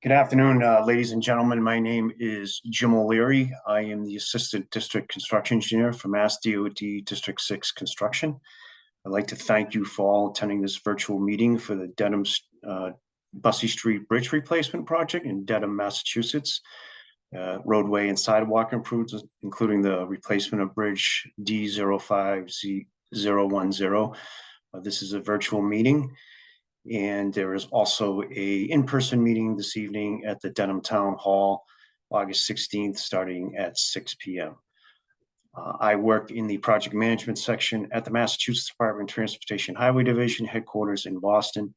Good afternoon, ladies and gentlemen. My name is Jim O'Leary. I am the Assistant District Construction Engineer for Mass DOT District 6 Construction. I'd like to thank you for all attending this virtual meeting for the Dedham Bussey Street Bridge Replacement Project in Dedham, Massachusetts. Roadway and sidewalk improvements, including the replacement of Bridge D05Z010. This is a virtual meeting. And there is also a in-person meeting this evening at the Dedham Town Hall, August 16th, starting at 6 p.m. I work in the project management section at the Massachusetts Department of Transportation Highway Division headquarters in Boston.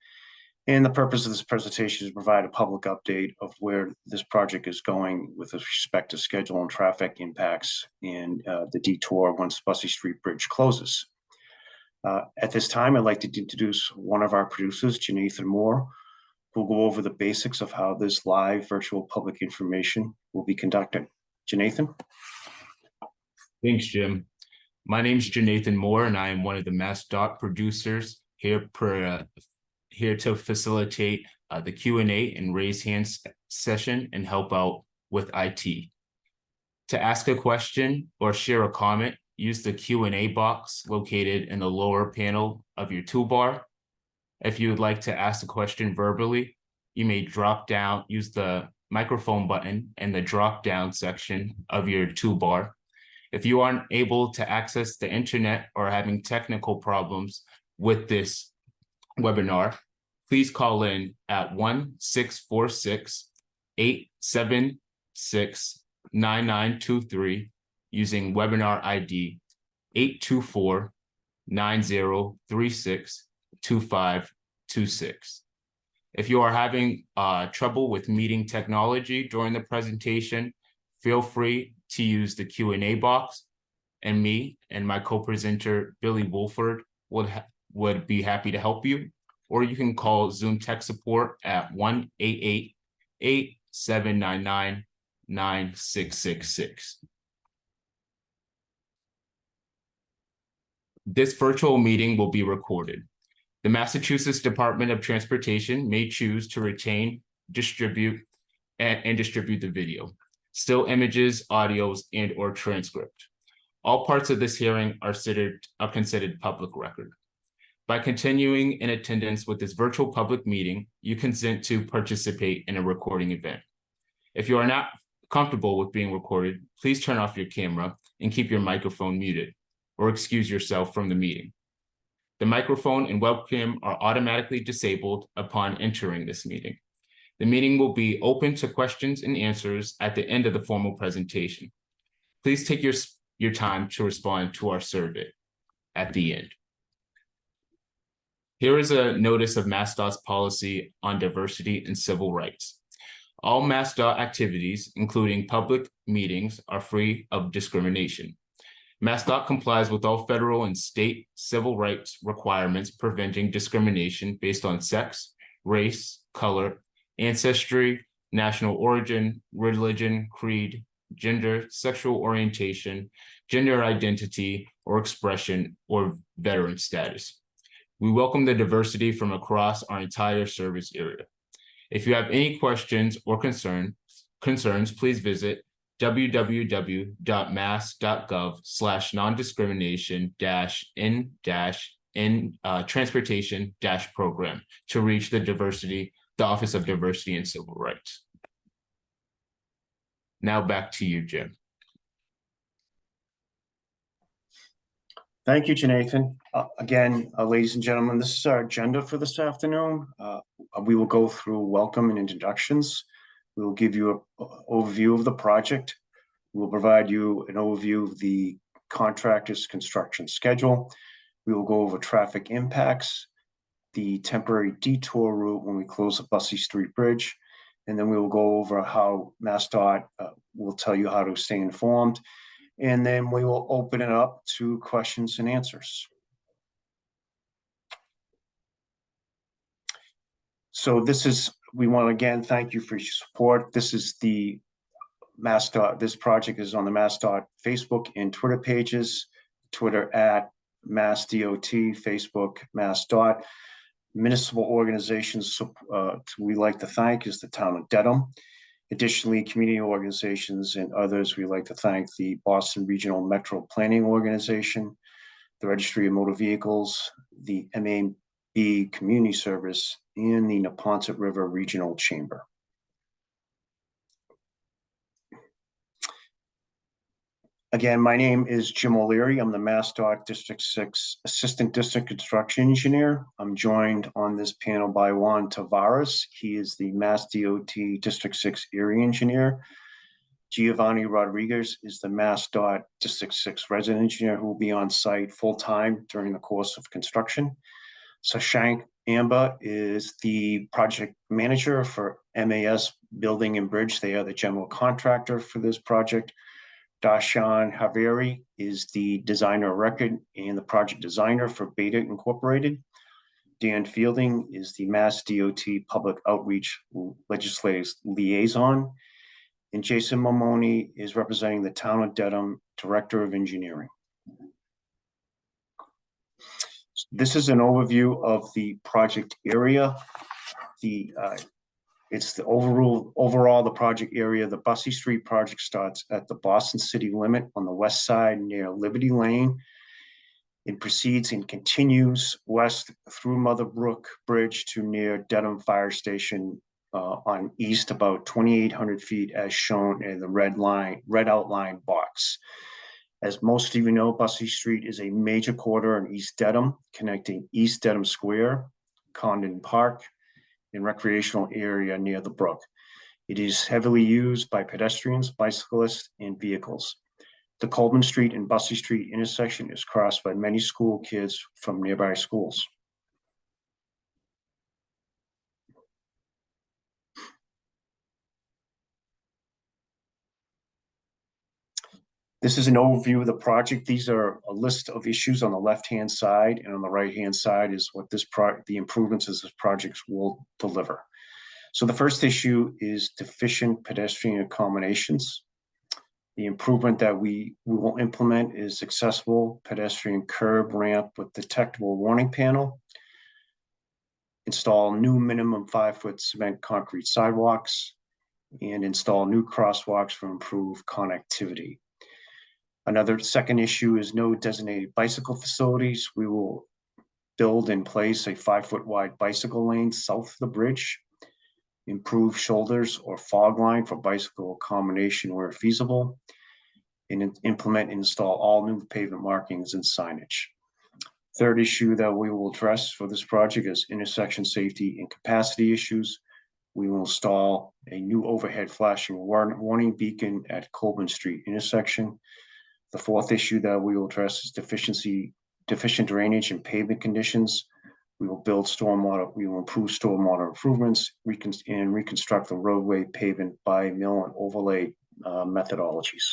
And the purpose of this presentation is to provide a public update of where this project is going with respect to schedule and traffic impacts and the detour once Bussey Street Bridge closes. At this time, I'd like to introduce one of our producers, Jonathan Moore, who will go over the basics of how this live virtual public information will be conducted. Jonathan? Thanks, Jim. My name is Jonathan Moore, and I am one of the MassDOT producers here to facilitate the Q&A and raise hands session and help out with IT. To ask a question or share a comment, use the Q&A box located in the lower panel of your toolbar. If you would like to ask a question verbally, you may use the microphone button in the drop-down section of your toolbar. If you aren't able to access the internet or having technical problems with this webinar, please call in at 1-646-876-9923 using webinar ID 824-9036-2526. If you are having trouble with meeting technology during the presentation, feel free to use the Q&A box, and me and my co-presenter, Billy Wolford, would be happy to help you. Or you can call Zoom tech support at 1-888-8799-9666. This virtual meeting will be recorded. The Massachusetts Department of Transportation may choose to retain, distribute the video, still images, audios, and/or transcript. All parts of this hearing are considered public record. By continuing in attendance with this virtual public meeting, you consent to participate in a recording event. If you are not comfortable with being recorded, please turn off your camera and keep your microphone muted, or excuse yourself from the meeting. The microphone and webcam are automatically disabled upon entering this meeting. The meeting will be open to questions and answers at the end of the formal presentation. Please take your time to respond to our survey at the end. Here is a notice of MassDOT's policy on diversity and civil rights. All MassDOT activities, including public meetings, are free of discrimination. MassDOT complies with all federal and state civil rights requirements preventing discrimination based on sex, race, color, ancestry, national origin, religion, creed, gender, sexual orientation, gender identity or expression, or veteran status. We welcome the diversity from across our entire service area. If you have any questions or concerns, please visit www.mass.gov/non-discrimination-in-transportation-program to reach the Office of Diversity and Civil Rights. Now back to you, Jim. Thank you, Jonathan. Again, ladies and gentlemen, this is our agenda for this afternoon. We will go through welcome and introductions. We will give you an overview of the project. We will provide you an overview of the contractor's construction schedule. We will go over traffic impacts, the temporary detour route when we close the Bussey Street Bridge, and then we will go over how MassDOT will tell you how to stay informed, and then we will open it up to questions and answers. So we want to again thank you for your support. This is the MassDOT. This project is on the MassDOT Facebook and Twitter pages. Twitter at MassDOT, Facebook MassDOT. Municipal organizations we like to thank is the town of Dedham. Additionally, community organizations and others, we like to thank the Boston Regional Metro Planning Organization, the Registry of Motor Vehicles, the MAB Community Service, and the Neponset River Regional Chamber. Again, my name is Jim O'Leary. I'm the MassDOT District 6 Assistant District Construction Engineer. I'm joined on this panel by Juan Tavares. He is the MassDOT District 6 Area Engineer. Giovanni Rodriguez is the MassDOT District 6 Resident Engineer who will be on site full-time during the course of construction. Sashank Amba is the project manager for MAS Building and Bridge. They are the general contractor for this project. Dashan Haveri is the designer of record and the project designer for Beta Incorporated. Dan Fielding is the Mass DOT Public Outreach Legislative Liaison. And Jason Momoni is representing the town of Dedham, Director of Engineering. This is an overview of the project area. It's the overall the project area. The Bussey Street project starts at the Boston city limit on the west side near Liberty Lane. It proceeds and continues west through Mother Brook Bridge to near Dedham Fire Station on east about 2,800 feet as shown in the red outline box. As most of you know, Bussey Street is a major corridor in East Dedham, connecting East Dedham Square, Condon Park, and recreational area near the brook. It is heavily used by pedestrians, bicyclists, and vehicles. The Coleman Street and Bussey Street intersection is crossed by many school kids from nearby schools. This is an overview of the project. These are a list of issues on the left-hand side, and on the right-hand side is what the improvements as this project will deliver. So the first issue is deficient pedestrian accommodations. The improvement that we will implement is accessible pedestrian curb ramp with detectable warning panel. Install new minimum 5-foot cement concrete sidewalks, and install new crosswalks for improved connectivity. Another second issue is no designated bicycle facilities. We will build and place a 5-foot wide bicycle lane south of the bridge, improve shoulders or fog line for bicycle accommodation where feasible, and implement and install all new pavement markings and signage. Third issue that we will address for this project is intersection safety and capacity issues. We will install a new overhead flashing warning beacon at Coleman Street intersection. The fourth issue that we will address is deficient drainage and pavement conditions. We will improve stormwater improvements and reconstruct the roadway pavement by mill and overlay methodologies.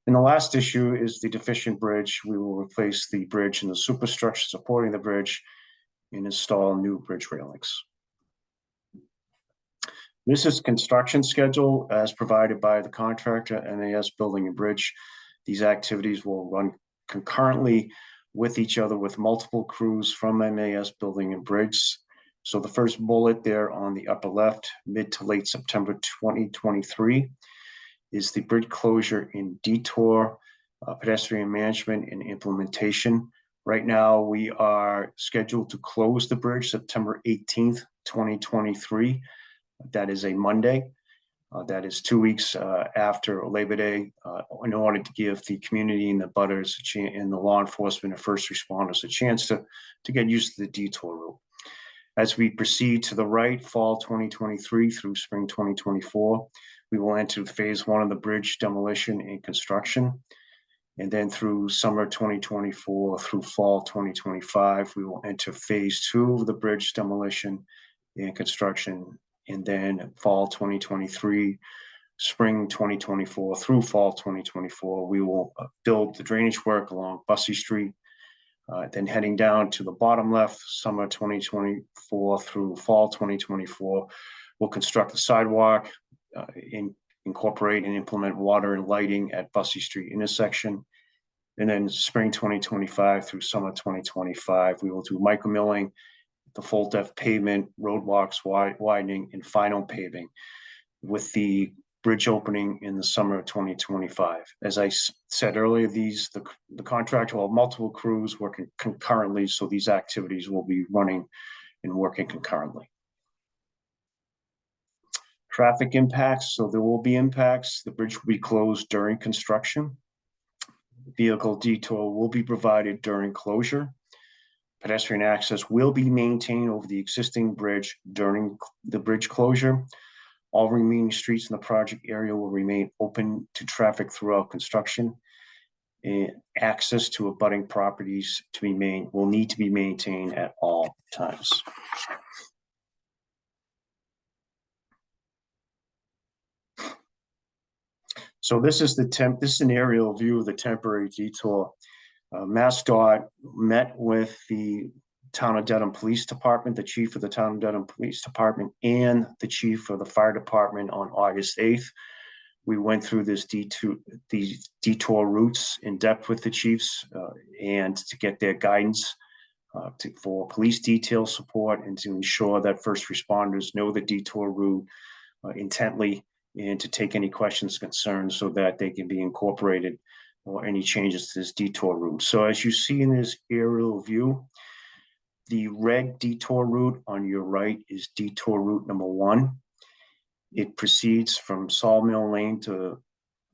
And the last issue is the deficient bridge. We will replace the bridge and the superstructure supporting the bridge and install new bridge railings. This is construction schedule as provided by the contractor, MAS Building and Bridge. These activities will run concurrently with each other with multiple crews from MAS Building and Bridge. So the first bullet there on the upper left, mid to late September 2023, is the bridge closure and detour, pedestrian management and implementation. Right now, we are scheduled to close the bridge September 18th, 2023. That is a Monday. That is 2 weeks after Labor Day, in order to give the community and the butters and the law enforcement and first responders a chance to get used to the detour route. As we proceed to the right, fall 2023 through spring 2024, we will enter phase 1 of the bridge demolition and construction. And then through summer 2024 through fall 2025, we will enter phase 2 of the bridge demolition and construction. And then fall 2023, spring 2024 through fall 2024, we will build the drainage work along Bussey Street. Then heading down to the bottom left, summer 2024 through fall 2024, we'll construct the sidewalk, incorporate and implement water and lighting at Bussey Street intersection. And then spring 2025 through summer 2025, we will do micro milling the full depth pavement, roadwalks widening, and final paving, with the bridge opening in the summer of 2025. As I said earlier, the contractor will have multiple crews working concurrently, so these activities will be running and working concurrently. Traffic impacts, so there will be impacts. The bridge will be closed during construction. Vehicle detour will be provided during closure. Pedestrian access will be maintained over the existing bridge during the bridge closure. All remaining streets in the project area will remain open to traffic throughout construction. And access to abutting properties will need to be maintained at all times. So this is an aerial view of the temporary detour. MassDOT met with the Town of Dedham Police Department, the chief of the Town of Dedham Police Department, and the chief of the fire department on August 8th. We went through these detour routes in depth with the chiefs and to get their guidance for police detail support and to ensure that first responders know the detour route intently and to take any questions, concerns, so that they can be incorporated or any changes to this detour route. So as you see in this aerial view, the red detour route on your right is detour route number 1. It proceeds from Sawmill Lane to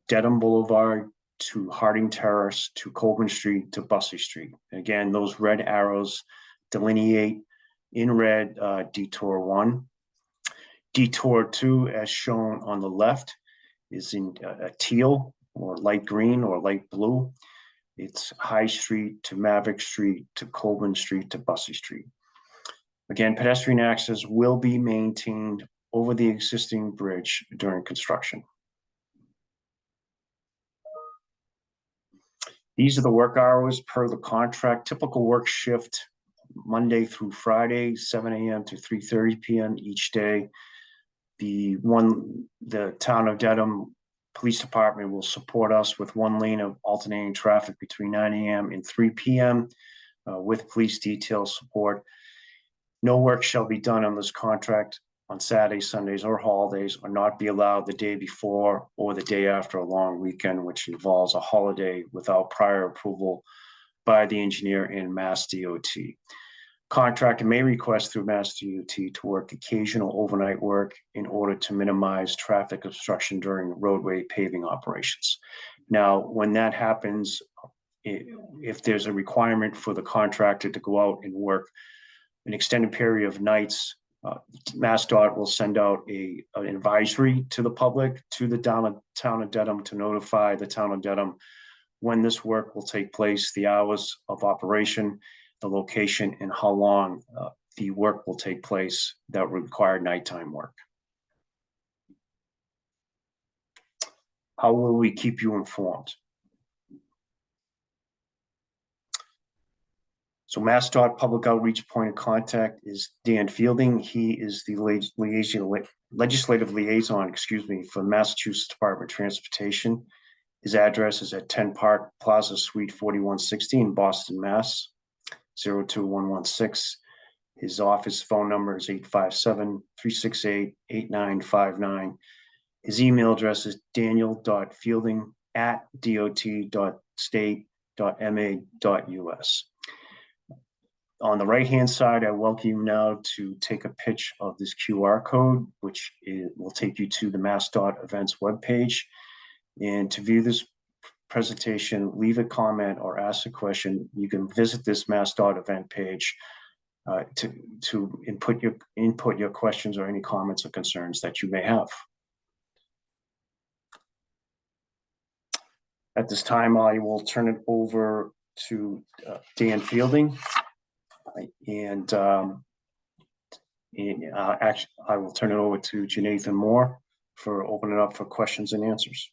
Dedham Boulevard to Harding Terrace to Colburn Street to Bussey Street. Again, those red arrows delineate in red detour 1. Detour 2, as shown on the left, is in a teal or light green or light blue. It's High Street to Maverick Street to Colburn Street to Bussey Street. Again, pedestrian access will be maintained over the existing bridge during construction. These are the work hours per the contract. Typical work shift Monday through Friday, 7 a.m. to 3:30 p.m. each day. The Town of Dedham Police Department will support us with 1 lane of alternating traffic between 9 a.m. and 3 p.m. With police detail support. No work shall be done on this contract on Saturdays, Sundays, or holidays, or not be allowed the day before or the day after a long weekend, which involves a holiday, without prior approval by the engineer and Mass DOT. Contractor may request through Mass DOT to work occasional overnight work in order to minimize traffic obstruction during roadway paving operations. Now, when that happens, if there's a requirement for the contractor to go out and work an extended period of nights, MassDOT will send out an advisory to the public, to the Town of Dedham, to notify the Town of Dedham when this work will take place, the hours of operation, the location, and how long the work will take place that will require nighttime work. How will we keep you informed? So MassDOT public outreach point of contact is Dan Fielding. He is the legislative liaison, for Massachusetts Department of Transportation. His address is at 10 Park Plaza, Suite 4160 in Boston, Mass. 02116. His office phone number is 857-368-8959. His email address is daniel.fielding@dot.state.ma.us. On the right-hand side, I welcome you now to take a pitch of this QR code, which will take you to the MassDOT events webpage. And to view this presentation, leave a comment or ask a question, you can visit this MassDOT event page to input your questions or any comments or concerns that you may have. At this time, I will turn it over to Dan Fielding, and actually, I will turn it over to Janathan Moore for opening up for questions and answers.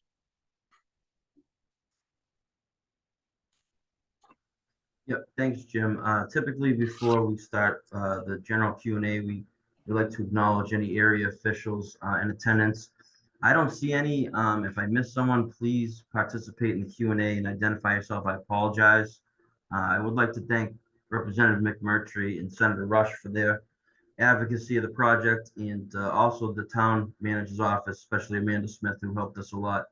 Yep, thanks, Jim. Typically, before we start the general Q&A, we like to acknowledge any area officials in attendance. I don't see any. If I miss someone, please participate in the Q&A and identify yourself. I apologize. I would like to thank Representative McMurtry and Senator Rush for their advocacy of the project, and also the town manager's office, especially Amanda Smith, who helped us a lot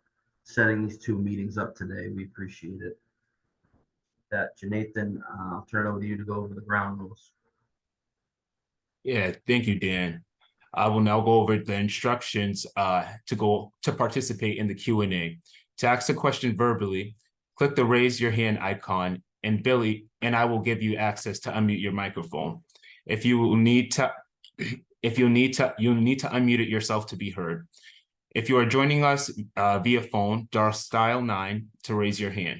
setting these two meetings up today. We appreciate it. That, Jonathan, I'll turn it over to you to go over the ground rules. Yeah, thank you, Dan. I will now go over the instructions to participate in the Q&A. To ask a question verbally, click the raise your hand icon, and Billy and I will give you access to unmute your microphone. You'll need to unmute it yourself to be heard. If you are joining us via phone, dial star 9 to raise your hand.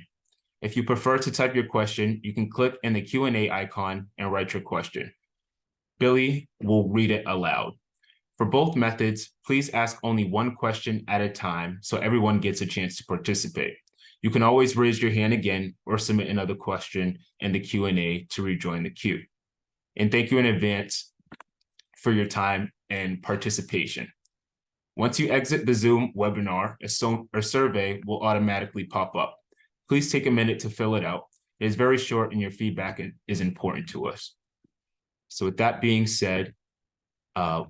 If you prefer to type your question, you can click in the Q&A icon and write your question. Billy will read it aloud. For both methods, please ask only one question at a time so everyone gets a chance to participate. You can always raise your hand again or submit another question in the Q&A to rejoin the queue. And thank you in advance for your time and participation. Once you exit the Zoom webinar, a survey will automatically pop up. Please take a minute to fill it out. It is very short and your feedback is important to us. So with that being said,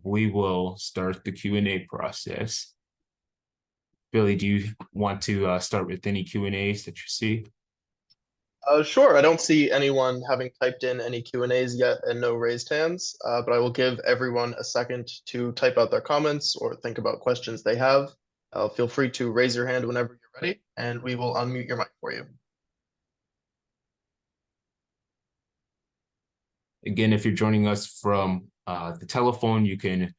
we will start the Q&A process. Billy, do you want to start with any Q&As that you see? Sure. I don't see anyone having typed in any Q&As yet and no raised hands, but I will give everyone a second to type out their comments or think about questions they have. Feel free to raise your hand whenever you're ready, and we will unmute your mic for you. Again, if you're joining us from the telephone, you can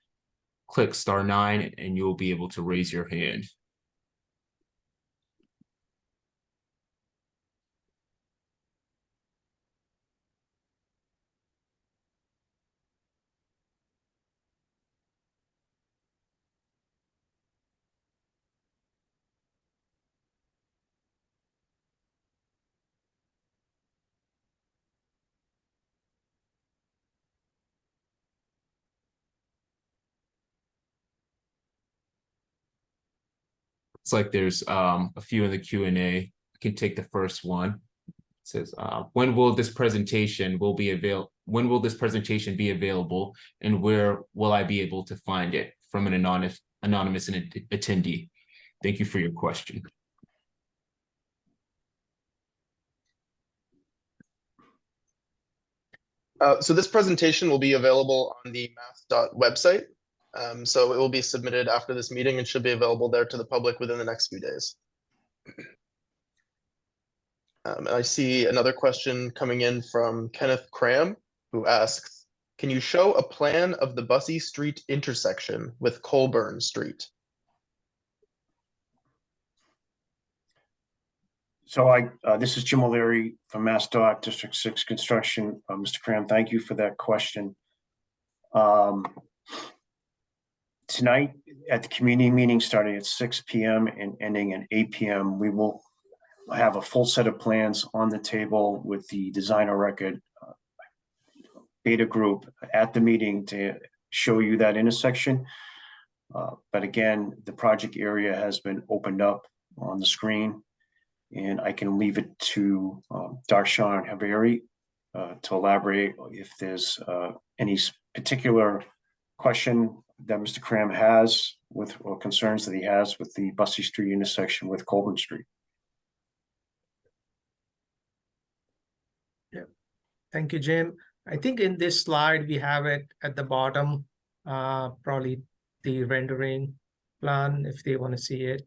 click star 9 and you'll be able to raise your hand. It's like there's a few in the Q&A. I can take the first one. It says, when will this presentation be available, and where will I be able to find it? From an anonymous attendee. Thank you for your question. So this presentation will be available on the math website. So it will be submitted after this meeting and should be available there to the public within the next few days. I see another question coming in from Kenneth Cram, who asks, can you show a plan of the Bussey Street intersection with Colburn Street? So this is Jim O'Leary from MassDOT District 6 Construction. Mr. Cram, thank you for that question. Tonight at the community meeting starting at 6 p.m. and ending at 8 p.m., we will have a full set of plans on the table with the designer record beta group at the meeting to show you that intersection. But again, the project area has been opened up on the screen, and I can leave it to Darshan Haberi to elaborate if there's any particular question that Mr. Cram has or concerns that he has with the Bussey Street intersection with Colburn Street. Yeah, thank you, Jim. I think in this slide, we have it at the bottom, probably the rendering plan, if they want to see it,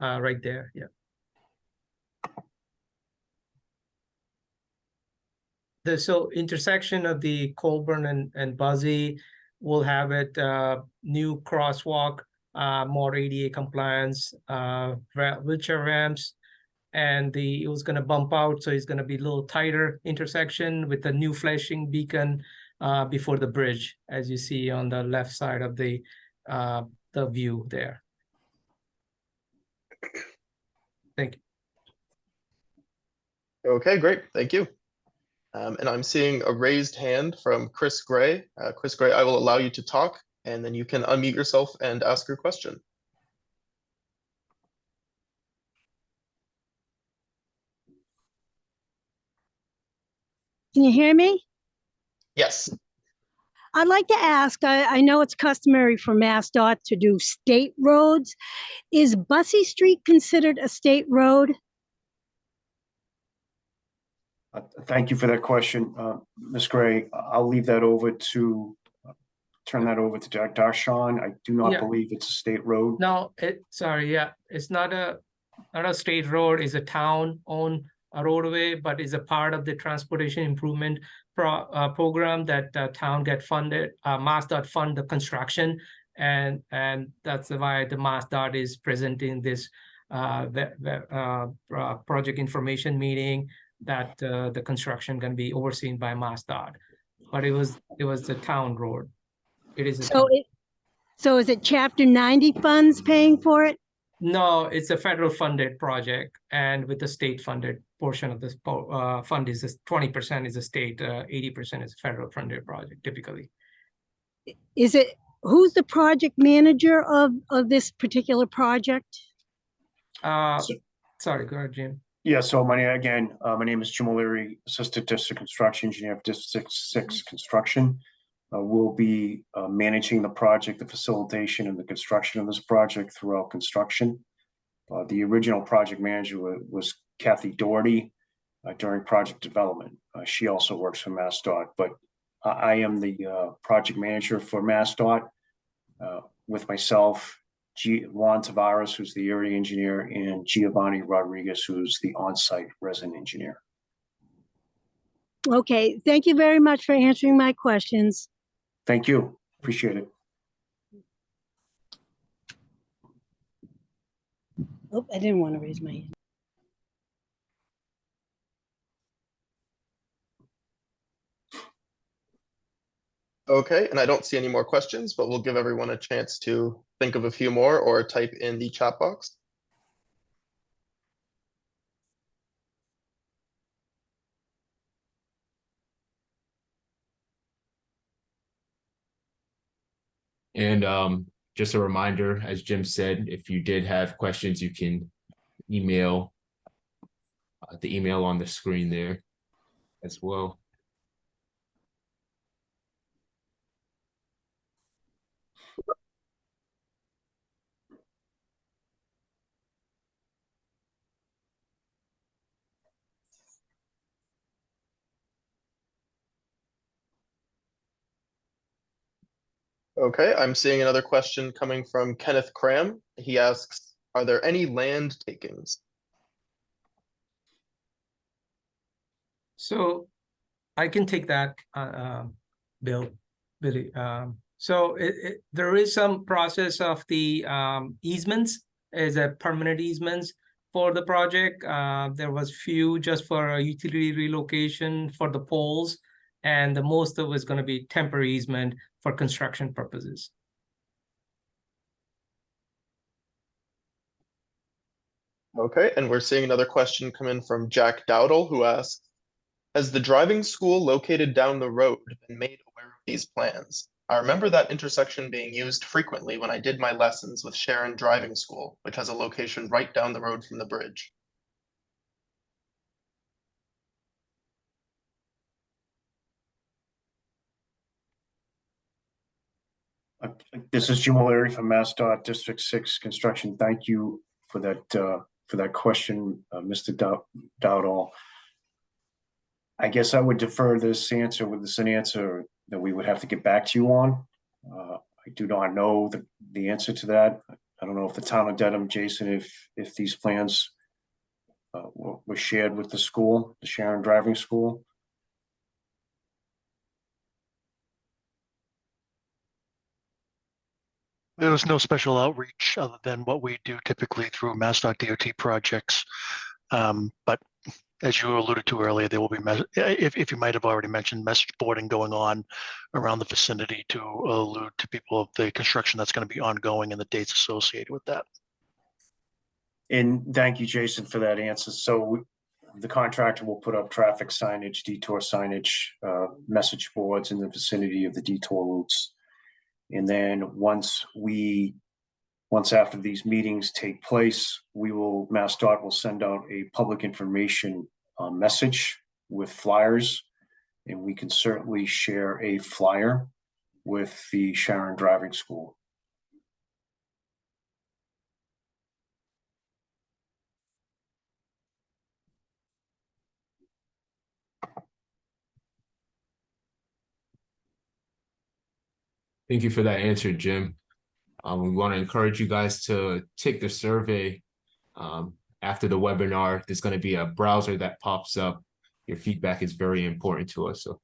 right there, yeah. So intersection of the Colburn and Bussey will have it new crosswalk, more ADA compliance, wheelchair ramps, and it was going to bump out, so it's going to be a little tighter intersection with the new flashing beacon before the bridge, as you see on the left side of the view there. Thank you. Okay, great. Thank you. And I'm seeing a raised hand from Chris Gray. Chris Gray, I will allow you to talk, and then you can unmute yourself and ask your question. Can you hear me? Yes. I'd like to ask, I know it's customary for MassDOT to do state roads. Is Bussey Street considered a state road? Thank you for that question, Ms. Gray. I'll leave that over to, turn that over to Darshan. I do not Yeah. believe it's a state road. No, it's not a state road, it's a town-owned roadway, but is a part of the transportation improvement program that town get funded. MassDOT fund the construction, and that's why the MassDOT is presenting this project information meeting that the construction can be overseen by MassDOT. But it was the town road. It is a town. So is it Chapter 90 funds paying for it? No, it's a federal funded project, and with the state funded portion of this fund is 20% is a state, 80% is a federal funded project typically. Is it, who's the project manager of this particular project? Sorry, go ahead, Jim. Yeah, so my name is Jim O'Leary, Assistant District Construction Engineer of District 6 Construction. We'll be managing the project, the facilitation and the construction of this project throughout construction. The original project manager was Kathy Doherty during project development. She also works for MassDOT, but I am the project manager for MassDOT with myself, Juan Tavares, who's the area engineer, and Giovanni Rodriguez, who's the on-site resident engineer. Okay, thank you very much for answering my questions. Thank you. Appreciate it. Oh, I didn't want to raise my hand. Okay, and I don't see any more questions, but we'll give everyone a chance to think of a few more or type in the chat box. And just a reminder, as Jim said, if you did have questions, you can email the email on the screen there as well. Okay, I'm seeing another question coming from Kenneth Cram. He asks, are there any land takings? So I can take that, Billy. So there is some process of the easements, as a permanent easements for the project. There was few just for a utility relocation for the poles, and the most of it was going to be temporary easement for construction purposes. Okay, and we're seeing another question come in from Jack Dowdle, who asks, has the driving school located down the road been made aware of these plans? I remember that intersection being used frequently when I did my lessons with Sharon Driving School, which has a location right down the road from the bridge. This is Jim O'Leary from MassDOT District 6 Construction. Thank you for that question, Mr. Dowdall. I guess I would defer this answer with an answer that we would have to get back to you on. I do not know the answer to that. I don't know if the town of Dedham, Jason, if these plans were shared with the school, the Sharon Driving School. There was no special outreach other than what we do typically through MassDOT DOT projects. But as you alluded to earlier, there will be, if you might have already mentioned, message boarding going on around the vicinity to allude to people of the construction that's going to be ongoing and the dates associated with that. And thank you, Jason, for that answer. So the contractor will put up traffic signage, detour signage, message boards in the vicinity of the detour routes. And then once after these meetings take place, MassDOT will send out a public information message with flyers And we can certainly share a flyer with the Sharon Driving School. Thank you for that answer, Jim. We want to encourage you guys to take the survey. After the webinar, there's going to be a browser that pops up. Your feedback is very important to us. So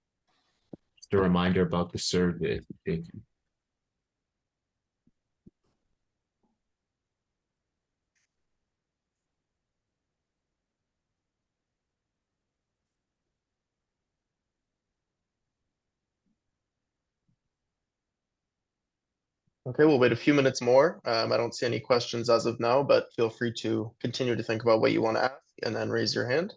just a reminder about the survey. Thank you. Okay, we'll wait a few minutes more. I don't see any questions as of now, but feel free to continue to think about what you want to ask and then raise your hand.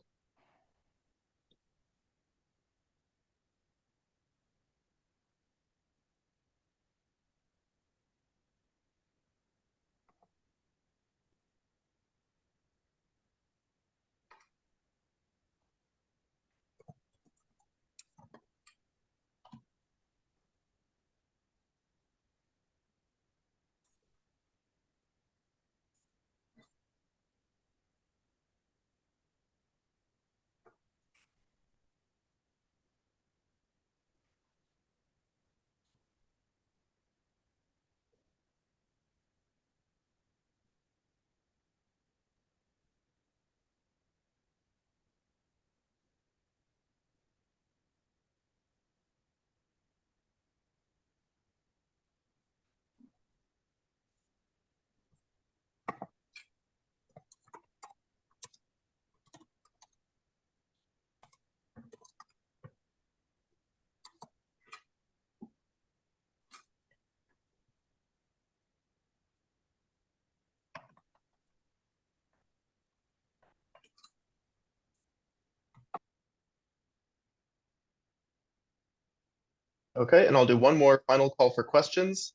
Okay, and I'll do one more final call for questions.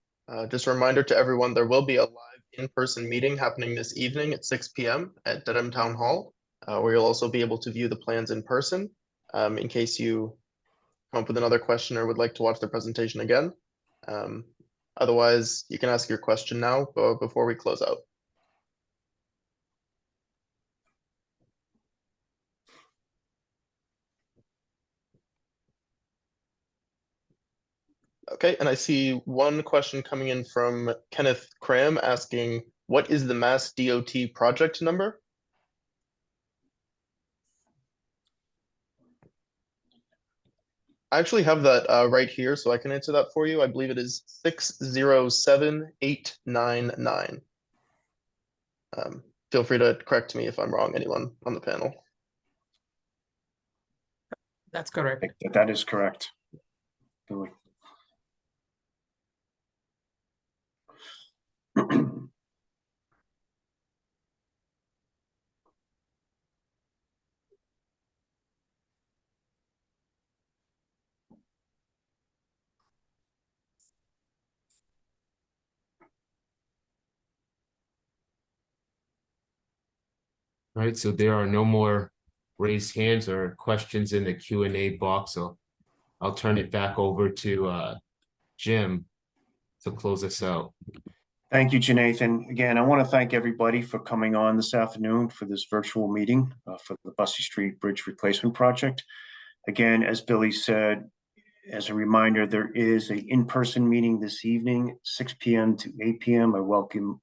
Just a reminder to everyone, there will be a live in-person meeting happening this evening at 6 p.m. at Dedham Town Hall, where you'll also be able to view the plans in person, in case you come up with another question or would like to watch the presentation again. Otherwise, you can ask your question now before we close out. Okay, and I see one question coming in from Kenneth Cram asking, what is the Mass DOT project number? I actually have that right here, so I can answer that for you. I believe it is 607899. Feel free to correct me if I'm wrong, anyone on the panel. That's correct. That is correct, Billy. All right, so there are no more raised hands or questions in the Q&A box. So I'll turn it back over to Jim to close us out. Thank you, Jonathan. Again, I want to thank everybody for coming on this afternoon for this virtual meeting for the Bussey Street Bridge Replacement Project. Again, as Billy said, as a reminder, there is an in-person meeting this evening, 6 p.m. to 8 p.m. I welcome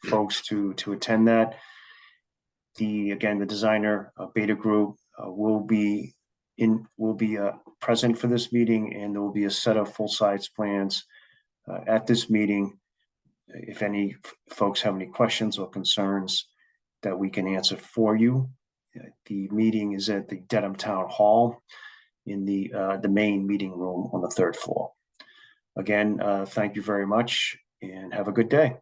folks to attend that. The designer beta group will be present for this meeting, and there will be a set of full-size plans at this meeting. If any folks have any questions or concerns that we can answer for you. The meeting is at the Dedham Town Hall in the main meeting room on the 3rd floor. Again, thank you very much and have a good day.